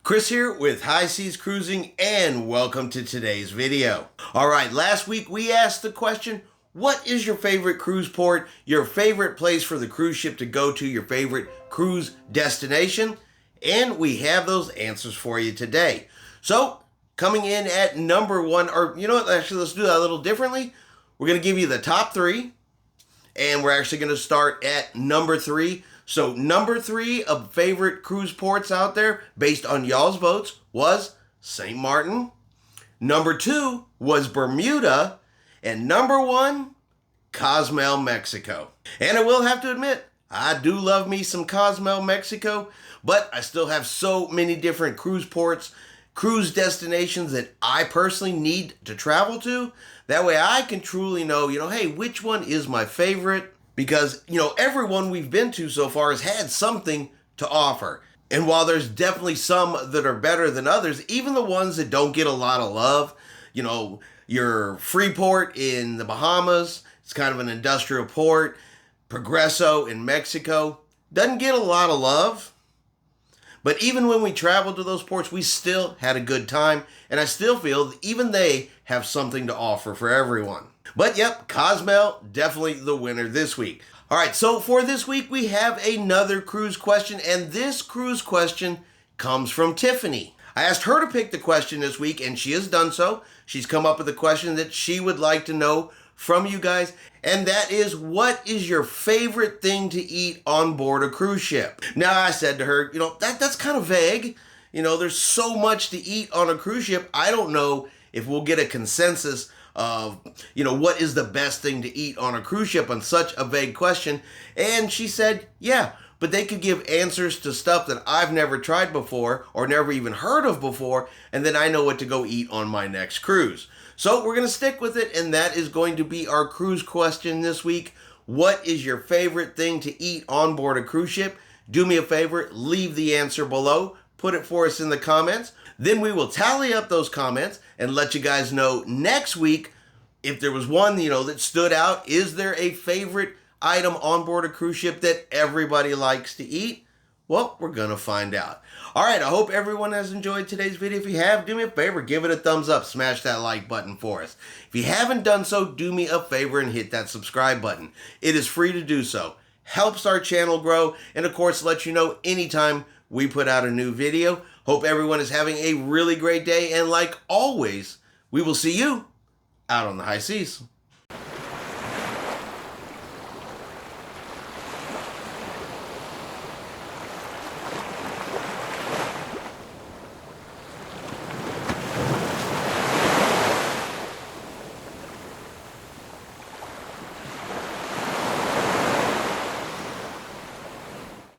Chris here with High Seas Cruising, and welcome to today's video. Alright, last week we asked the question, what is your favorite cruise port, your favorite place for the cruise ship to go to, your favorite cruise destination? And we have those answers for you today. So, coming in at number one, or you know what, actually let's do that a little differently. We're going to give you the top three, and we're actually going to start at number three. So number three of favorite cruise ports out there, based on y'all's votes, was St. Martin. Number two was Bermuda. And number one, Cozumel, Mexico. And I will have to admit, I do love me some Cozumel, Mexico, but I still have so many different cruise ports, cruise destinations that I personally need to travel to. That way I can truly know, hey, which one is my favorite? Because, everyone we've been to so far has had something to offer. And while there's definitely some that are better than others, even the ones that don't get a lot of love, your Freeport in the Bahamas, it's kind of an industrial port. Progreso in Mexico doesn't get a lot of love. But even when we traveled to those ports, we still had a good time. And I still feel that even they have something to offer for everyone. But yep, Cozumel, definitely the winner this week. All right, so for this week, we have another cruise question. And this cruise question comes from Tiffany. I asked her to pick the question this week, and she has done so. She's come up with a question that she would like to know from you guys. And that is, what is your favorite thing to eat on board a cruise ship? Now, I said to her, that's kind of vague. There's so much to eat on a cruise ship. I don't know if we'll get a consensus of, what is the best thing to eat on a cruise ship on such a vague question. And she said, yeah, but they could give answers to stuff that I've never tried before or never even heard of before, and then I know what to go eat on my next cruise. So we're going to stick with it, and that is going to be our cruise question this week. What is your favorite thing to eat on board a cruise ship? Do me a favor, leave the answer below. Put it for us in the comments. Then we will tally up those comments and let you guys know next week if there was one, that stood out. Is there a favorite item on board a cruise ship that everybody likes to eat? Well, we're going to find out. All right, I hope everyone has enjoyed today's video. If you have, do me a favor, give it a thumbs up, smash that like button for us. If you haven't done so, do me a favor and hit that subscribe button. It is free to do so. Helps our channel grow, and of course, let you know anytime we put out a new video. Hope everyone is having a really great day, and like always, we will see you out on the high seas.